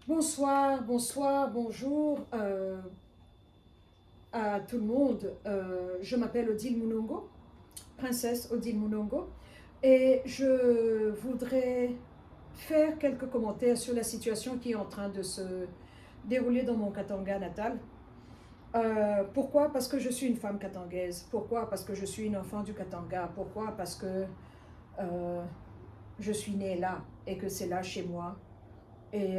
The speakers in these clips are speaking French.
Bonsoir, bonsoir, bonjour à tout le monde. Je m'appelle Odile Mounongo, princesse Odile Mounongo, et je voudrais faire quelques commentaires sur la situation qui est en train de se dérouler dans mon Katanga natal. Pourquoi? Parce que je suis une femme katangaise. Pourquoi? Parce que je suis une enfant du Katanga. Pourquoi? Parce que euh, je suis née là et que c'est là chez moi. Et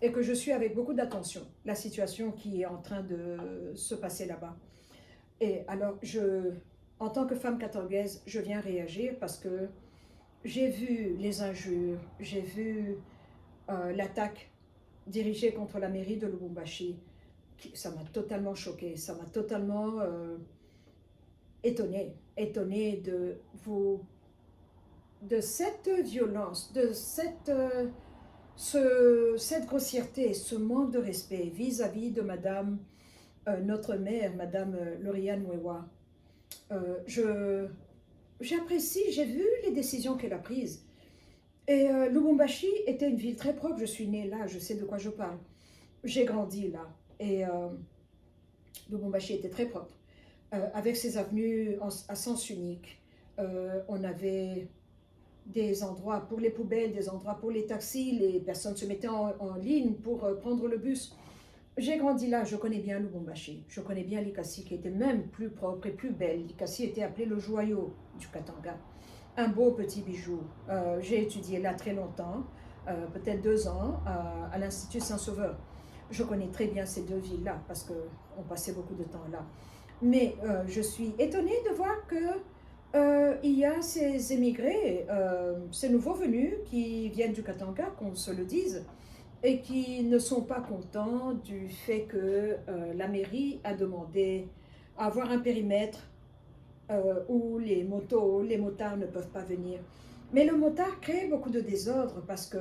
et que je suis avec beaucoup d'attention la situation qui est en train de se passer là-bas. Et alors, en tant que femme katangaise, je viens réagir parce que j'ai vu les injures, j'ai vu l'attaque dirigée contre la mairie de Lubumbashi. Ça m'a totalement choquée, ça m'a totalement étonnée de cette violence, de cette grossièreté, ce manque de respect vis-à-vis de Madame, notre mère, Madame Lauriane Mwewa. J'apprécie, j'ai vu les décisions qu'elle a prises. Et Lubumbashi était une ville très propre, je suis née là, je sais de quoi je parle. J'ai grandi là. Et Lubumbashi était très propre, avec ses avenues à sens unique. On avait des endroits pour les poubelles, des endroits pour les taxis, les personnes se mettaient en ligne pour prendre le bus. J'ai grandi là, je connais bien Lubumbashi, je connais bien Likasi qui était même plus propre et plus belle. Likasi était appelé le joyau du Katanga, un beau petit bijou. J'ai étudié là très longtemps, peut-être 2 ans, à l'Institut Saint-Sauveur. Je connais très bien ces deux villes-là parce qu'on passait beaucoup de temps là. Mais je suis étonnée de voir que il y a ces émigrés, ces nouveaux venus qui viennent du Katanga, qu'on se le dise, et qui ne sont pas contents du fait que la mairie a demandé à avoir un périmètre où les motos, les motards ne peuvent pas venir. Mais le motard crée beaucoup de désordre parce que,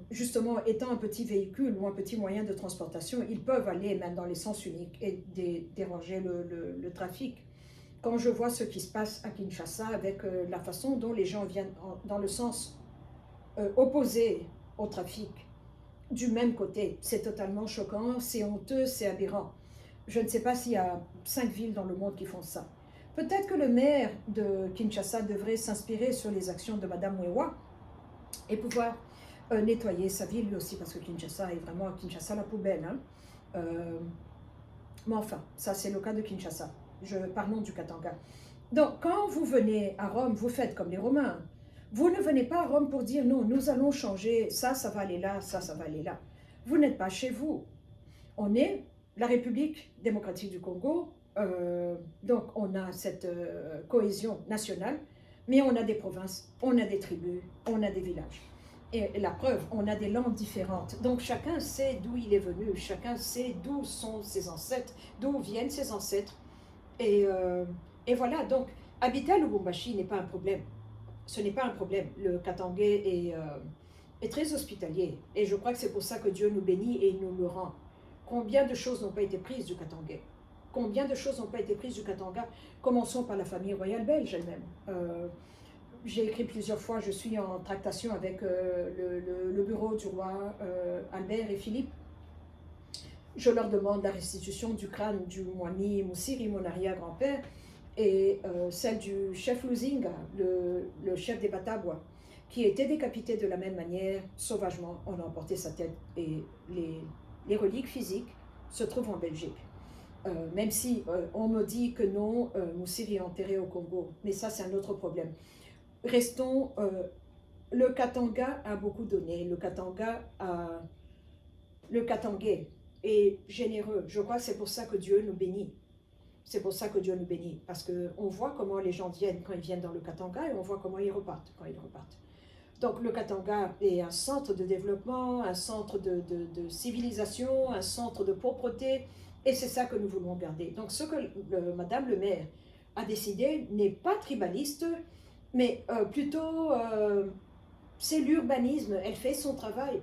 justement, étant un petit véhicule ou un petit moyen de transportation, ils peuvent aller même dans les sens uniques et déranger le trafic. Quand je vois ce qui se passe à Kinshasa avec la façon dont les gens viennent dans le sens opposé au trafic, du même côté, c'est totalement choquant, c'est honteux, c'est aberrant. Je ne sais pas s'il y a 5 villes dans le monde qui font ça. Peut-être que le maire de Kinshasa devrait s'inspirer sur les actions de Madame Mwewa et pouvoir nettoyer sa ville lui aussi, parce que Kinshasa est vraiment Kinshasa la poubelle. Hein. Mais enfin, ça c'est le cas de Kinshasa. Parlons du Katanga. Donc, quand vous venez à Rome, vous faites comme les Romains. Vous ne venez pas à Rome pour dire non, nous allons changer, ça va aller là, ça va aller là. Vous n'êtes pas chez vous. On est la République démocratique du Congo, donc on a cette cohésion nationale, mais on a des provinces, on a des tribus, on a des villages. Et la preuve, on a des langues différentes. Donc chacun sait d'où il est venu, chacun sait d'où sont ses ancêtres, d'où viennent ses ancêtres. Et, euh, et voilà, donc habiter à Lubumbashi n'est pas un problème. Ce n'est pas un problème. Le Katangais est très hospitalier. Et je crois que c'est pour ça que Dieu nous bénit et il nous le rend. Combien de choses n'ont pas été prises du Katangais? Combien de choses n'ont pas été prises du Katanga? Commençons par la famille royale belge elle-même. J'ai écrit plusieurs fois, je suis en tractation avec le bureau du roi Albert et Philippe. Je leur demande la restitution du crâne du Mwami Moussiri, mon arrière-grand-père, et celle du chef Luzinga, le chef des Batabwa, qui a été décapité de la même manière, sauvagement. On a emporté sa tête et les reliques physiques se trouvent en Belgique. Même si on me dit que non, Moussiri est enterré au Congo, mais ça c'est un autre problème. Restons, le Katanga a beaucoup donné, le Katangais est généreux. Je crois que c'est pour ça que Dieu nous bénit. C'est pour ça que Dieu nous bénit, parce qu'on voit comment les gens viennent quand ils viennent dans le Katanga et on voit comment ils repartent quand ils repartent. Donc le Katanga est un centre de développement, un centre de civilisation, un centre de propreté, et c'est ça que nous voulons garder. Donc ce que Madame le maire a décidé n'est pas tribaliste, mais plutôt c'est l'urbanisme. Elle fait son travail.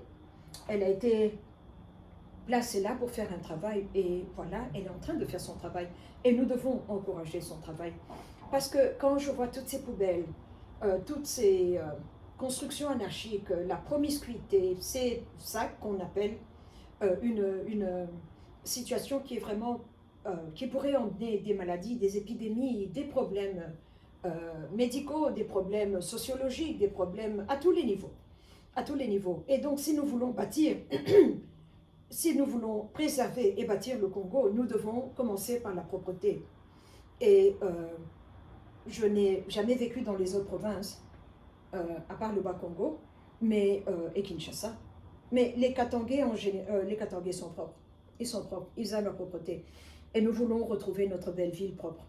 Elle a été placée là pour faire un travail et voilà, elle est en train de faire son travail. Et nous devons encourager son travail. Parce que quand je vois toutes ces poubelles, toutes ces construction anarchique, la promiscuité, c'est ça qu'on appelle une situation qui est vraiment, qui pourrait emmener des maladies, des épidémies, des problèmes médicaux, des problèmes sociologiques, des problèmes à tous les niveaux. À tous les niveaux. Et donc, si nous voulons bâtir, si nous voulons préserver et bâtir le Congo, nous devons commencer par la propreté. Et je n'ai jamais vécu dans les autres provinces, à part le Bas-Congo, et Kinshasa. Mais les Katangais sont propres. Ils sont propres, ils ont leur propreté. Et nous voulons retrouver notre belle ville propre.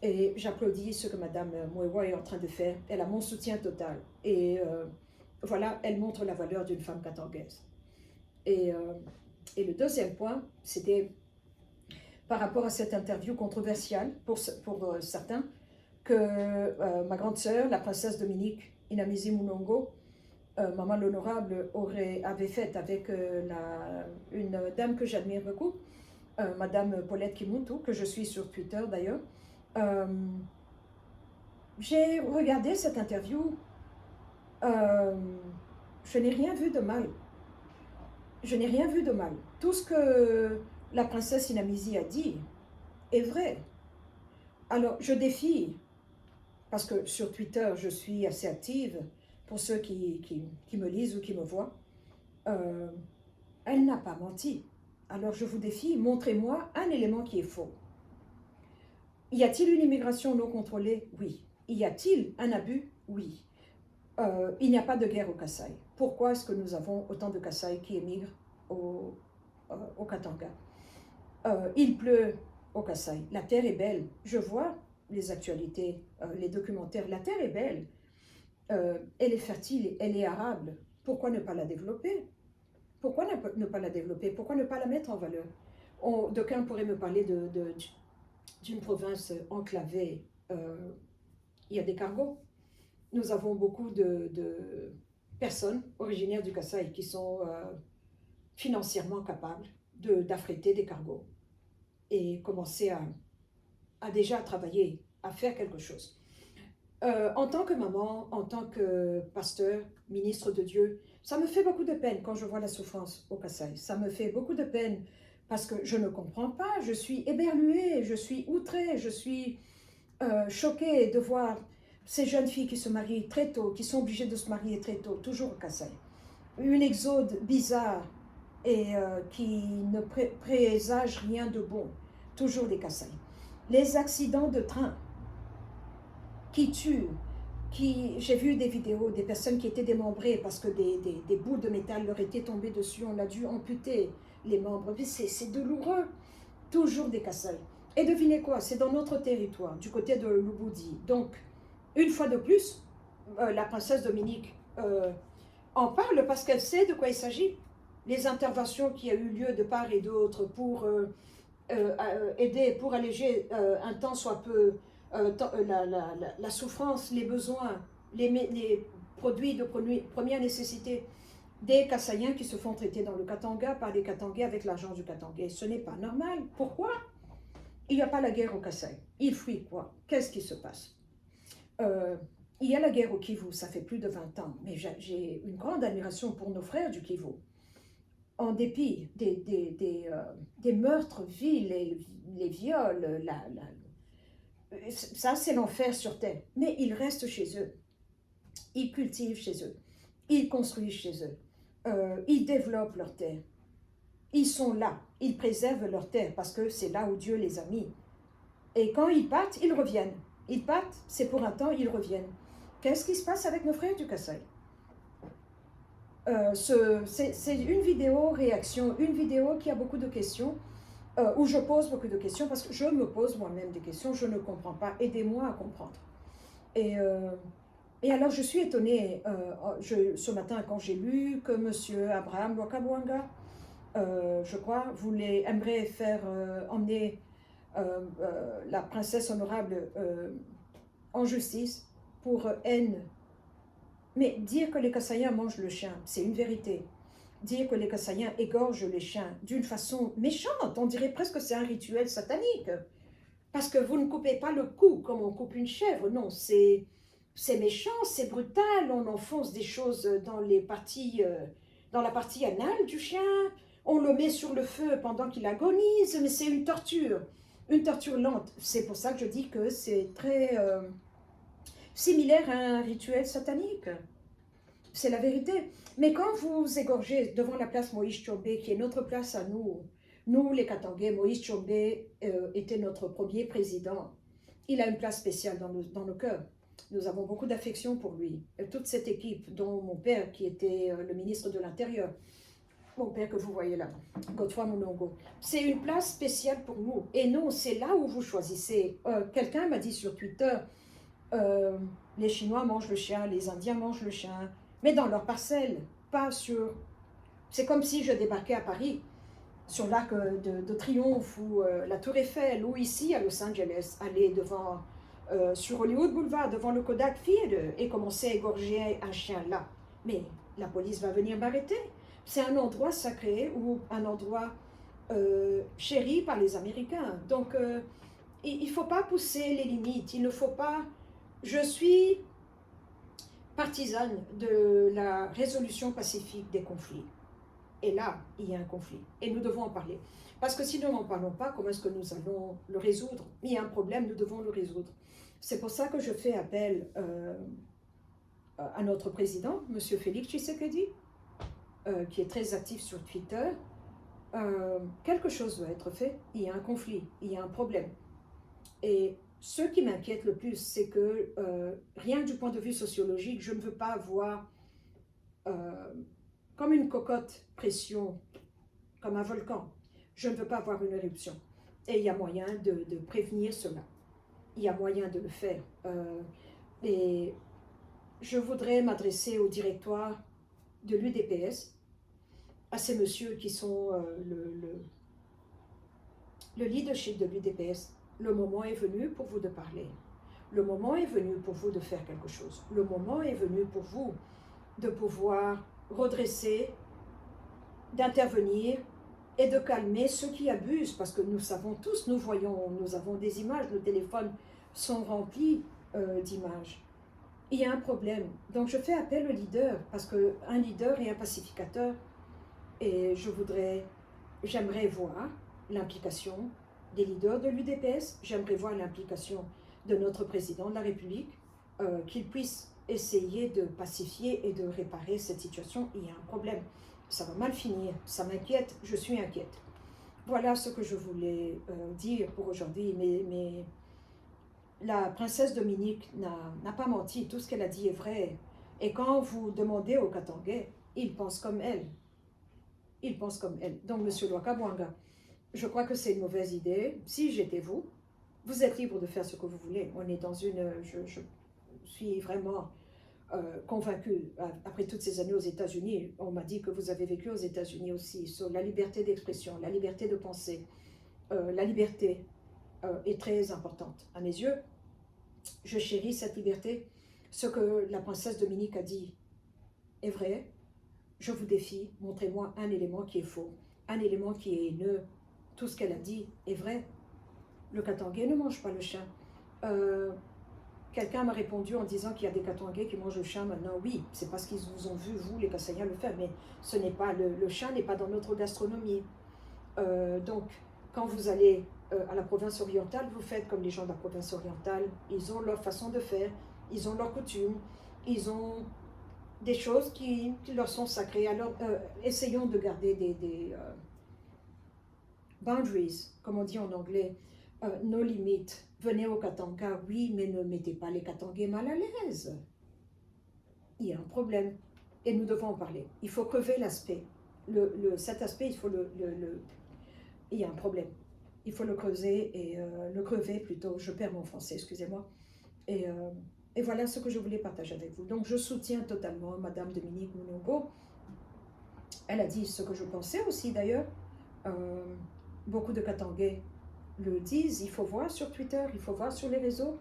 Et j'applaudis ce que Mme Mwewa est en train de faire. Elle a mon soutien total. Et voilà, elle montre la valeur d'une femme katangaise. Et le deuxième point, c'était par rapport à cette interview controversiale pour certains, que ma grande sœur, la princesse Dominique Inamizi Munongo, Maman l'Honorable, avait faite avec une dame que j'admire beaucoup, Madame Paulette Kimuntu, que je suis sur Twitter d'ailleurs. J'ai regardé cette interview, je n'ai rien vu de mal. Je n'ai rien vu de mal. Tout ce que la princesse Inamizi a dit est vrai. Alors, je défie, parce que sur Twitter, je suis assez active, pour ceux qui me lisent ou qui me voient, elle n'a pas menti. Alors, je vous défie, montrez-moi un élément qui est faux. Y a-t-il une immigration non contrôlée? Oui. Y a-t-il un abus? Oui. Il n'y a pas de guerre au Kasaï. Pourquoi est-ce que nous avons autant de Kasaï qui émigrent au Katanga? Il pleut au Kasaï. La terre est belle. Je vois les actualités, les documentaires. La terre est belle. Elle est fertile, elle est arable. Pourquoi ne pas la développer? Pourquoi ne pas la développer? Pourquoi ne pas la mettre en valeur? D'aucuns pourraient me parler d'une province enclavée. Il y a des cargos. Nous avons beaucoup de personnes originaires du Kasaï qui sont financièrement capables d'affréter des cargos et commencer à déjà travailler, à faire quelque chose. En tant que maman, en tant que pasteur, ministre de Dieu, ça me fait beaucoup de peine quand je vois la souffrance au Kasaï. Ça me fait beaucoup de peine parce que je ne comprends pas, je suis éberluée, je suis outrée, je suis choquée de voir ces jeunes filles qui se marient très tôt, qui sont obligées de se marier très tôt, toujours au Kasaï. Une exode bizarre et qui ne présage rien de bon, toujours des Kasaï. Les accidents de train qui tuent, j'ai vu des vidéos, des personnes qui étaient démembrées parce que des bouts de métal leur étaient tombés dessus, on a dû amputer les membres, c'est douloureux, toujours des Kasaï. Et devinez quoi, c'est dans notre territoire, du côté de Lubudi. Donc, une fois de plus, la princesse Dominique en parle parce qu'elle sait de quoi il s'agit. Les interventions qui a eu lieu de part et d'autre pour aider, pour alléger un temps soit peu la souffrance, les besoins, les produits de première nécessité des Kasaïens qui se font traiter dans le Katanga par les Katangais avec l'argent du Katangais. Ce n'est pas normal. Pourquoi? Il n'y a pas la guerre au Kasaï. Ils fuient quoi? Qu'est-ce qui se passe? Il y a la guerre au Kivu, ça fait plus de 20 ans, mais j'ai une grande admiration pour nos frères du Kivu. En dépit des meurtres vils, les viols, ça c'est l'enfer sur terre. Mais ils restent chez eux, ils cultivent chez eux, ils construisent chez eux, ils développent leur terre. Ils sont là, ils préservent leur terre parce que c'est là où Dieu les a mis. Et quand ils partent, ils reviennent. Ils partent, c'est pour un temps, ils reviennent. Qu'est-ce qui se passe avec nos frères du Kasaï? C'est une vidéo réaction, une vidéo qui a beaucoup de questions, où je pose beaucoup de questions, parce que je me pose moi-même des questions, je ne comprends pas, aidez-moi à comprendre. Et alors je suis étonnée, ce matin quand j'ai lu que M. Abraham Wakabwanga, je crois, aimerait faire emmener la princesse honorable en justice pour haine. Mais dire que les Kasaïens mangent le chien, c'est une vérité. Dire que les Kasaïens égorgent les chiens d'une façon méchante, on dirait presque que c'est un rituel satanique. Parce que vous ne coupez pas le cou comme on coupe une chèvre, non, c'est c'est méchant, c'est brutal, on enfonce des choses dans la partie anale du chien, on le met sur le feu pendant qu'il agonise, mais c'est une torture lente. C'est pour ça que je dis que c'est très similaire à un rituel satanique. C'est la vérité. Mais quand vous égorgez devant la place Moïse Tchombe, qui est notre place à nous, nous les Katangais, Moïse Tchombe était notre premier président. Il a une place spéciale dans nos cœurs. Nous avons beaucoup d'affection pour lui. Et toute cette équipe, dont mon père, qui était le ministre de l'Intérieur, mon père que vous voyez là, Godefroy Munongo. C'est une place spéciale pour nous. Et non, c'est là où vous choisissez. Quelqu'un m'a dit sur Twitter, les Chinois mangent le chien, les Indiens mangent le chien, mais dans leur parcelle, pas sur... C'est comme si je débarquais à Paris, sur l'Arc de Triomphe, ou la Tour Eiffel, ou ici à Los Angeles, aller devant, sur Hollywood Boulevard, devant le Kodak Theater, et commencer à égorger un chien là. Mais la police va venir m'arrêter. C'est un endroit sacré, ou un endroit chéri par les Américains. Donc, il ne faut pas pousser les limites, il ne faut pas... Je suis partisane de la résolution pacifique des conflits. Et là, il y a un conflit. Et nous devons en parler. Parce que si nous n'en parlons pas, comment est-ce que nous allons le résoudre? Il y a un problème, nous devons le résoudre. C'est pour ça que je fais appel à notre président, M. Félix Tshisekedi, qui est très actif sur Twitter. Quelque chose doit être fait. Il y a un conflit, il y a un problème. Et ce qui m'inquiète le plus, c'est que rien du point de vue sociologique, je ne veux pas avoir comme une cocotte pression, comme un volcan. Je ne veux pas avoir une éruption. Et il y a moyen de prévenir cela. Il y a moyen de le faire. Et je voudrais m'adresser au directoire de l'UDPS, à ces messieurs qui sont le leadership de l'UDPS. Le moment est venu pour vous de parler. Le moment est venu pour vous de faire quelque chose. Le moment est venu pour vous de pouvoir redresser, d'intervenir et de calmer ceux qui abusent, parce que nous savons tous, nous voyons, nous avons des images, nos téléphones sont remplis d'images. Il y a un problème. Donc je fais appel aux leaders, parce qu'un leader est un pacificateur, et j'aimerais voir l'implication des leaders de l'UDPS, j'aimerais voir l'implication de notre président de la République, qu'il puisse essayer de pacifier et de réparer cette situation. Il y a un problème. Ça va mal finir. Ça m'inquiète. Je suis inquiète. Voilà ce que je voulais dire pour aujourd'hui. Mais la princesse Dominique n'a pas menti. Tout ce qu'elle a dit est vrai. Et quand vous demandez aux Katangais, ils pensent comme elle. Ils pensent comme elle. Donc, M. Lwakabwanga, je crois que c'est une mauvaise idée. Si j'étais vous, vous êtes libre de faire ce que vous voulez. On est dans une... Je suis vraiment convaincue, après toutes ces années aux États-Unis, on m'a dit que vous avez vécu aux États-Unis aussi, sur la liberté d'expression, la liberté de penser. La liberté est très importante à mes yeux. Je chéris cette liberté. Ce que la princesse Dominique a dit est vrai. Je vous défie, montrez-moi un élément qui est faux, un élément qui est haineux. Tout ce qu'elle a dit est vrai. Le Katangais ne mange pas le chien. Quelqu'un m'a répondu en disant qu'il y a des Katangais qui mangent le chien maintenant. Oui, c'est parce qu'ils vous ont vu, vous, les Kassayas, le faire, mais ce n'est pas, le chien n'est pas dans notre gastronomie. Donc, quand vous allez à la province orientale, vous faites comme les gens de la province orientale. Ils ont leur façon de faire, ils ont leurs coutumes, ils ont des choses qui leur sont sacrées. Alors, essayons de garder des boundaries, comme on dit en anglais, nos limites. Venez au Katanga, oui, mais ne mettez pas les Katangais mal à l'aise. Il y a un problème et nous devons en parler. Il faut crever l'aspect. Cet aspect, il y a un problème. Il faut le creuser et le crever plutôt. Je perds mon français, excusez-moi. Et voilà ce que je voulais partager avec vous. Donc, je soutiens totalement Madame Dominique Munongo. Elle a dit ce que je pensais aussi, d'ailleurs. Beaucoup de Katangais le disent. Il faut voir sur Twitter, il faut voir sur les réseaux.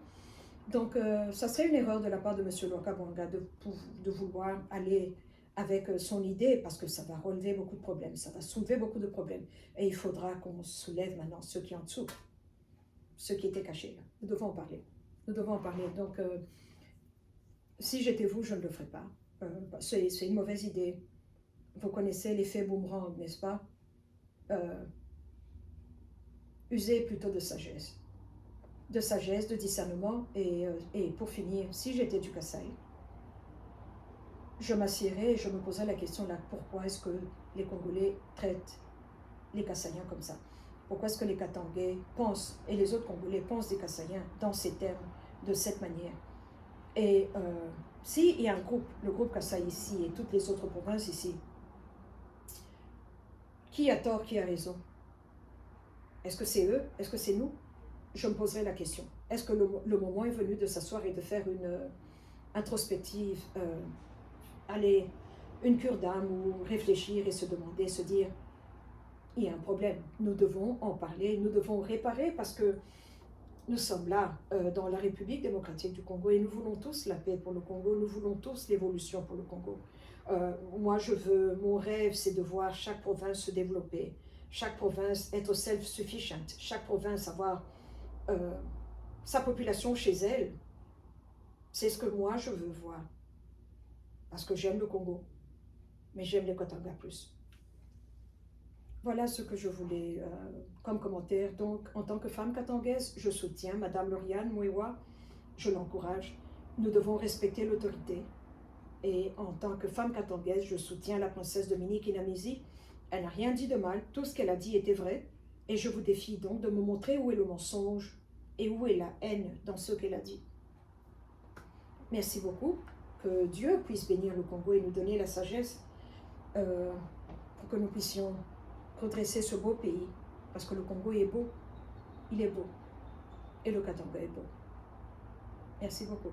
Donc, ça serait une erreur de la part de M. Lwakabwanga de vouloir aller avec son idée, parce que ça va relever beaucoup de problèmes, ça va soulever beaucoup de problèmes. Et il faudra qu'on soulève maintenant ceux qui en dessous, ceux qui étaient cachés là. Nous devons en parler. Nous devons en parler. Donc, Si j'étais vous, je ne le ferais pas. C'est une mauvaise idée. Vous connaissez l'effet boomerang, n'est-ce pas? euh, Usez plutôt de sagesse, de discernement. Et pour finir, si j'étais du Kasaï, je m'assierais et je me poserais la question là, pourquoi est-ce que les Congolais traitent les Kasaïens comme ça? Pourquoi est-ce que les Katangais pensent, et les autres Congolais pensent des Kasaïens dans ces termes, de cette manière? Et s'il y a un groupe, le groupe Kasaï ici et toutes les autres provinces ici, qui a tort, qui a raison? Est-ce que c'est eux? Est-ce que c'est nous? Je me poserai la question. Est-ce que le moment est venu de s'asseoir et de faire une introspective, aller une cure d'âme ou réfléchir et se demander, se dire, il y a un problème, nous devons en parler, nous devons réparer parce que nous sommes là dans la République démocratique du Congo et nous voulons tous la paix pour le Congo, nous voulons tous l'évolution pour le Congo. Moi, mon rêve, c'est de voir chaque province se développer, chaque province être self-sufficient, chaque province avoir sa population chez elle. C'est ce que moi, je veux voir. Parce que j'aime le Congo, mais j'aime les Katanga plus. Voilà ce que je voulais comme commentaire. Donc, en tant que femme katangaise, je soutiens Madame Lauriane Mouewa, je l'encourage. Nous devons respecter l'autorité. Et en tant que femme katangaise, je soutiens la princesse Dominique Inamizi. Elle n'a rien dit de mal, tout ce qu'elle a dit était vrai. Et je vous défie donc de me montrer où est le mensonge et où est la haine dans ce qu'elle a dit. Merci beaucoup. Que Dieu puisse bénir le Congo et nous donner la sagesse pour que nous puissions redresser ce beau pays. Parce que le Congo est beau, il est beau. Et le Katanga est beau. Merci beaucoup.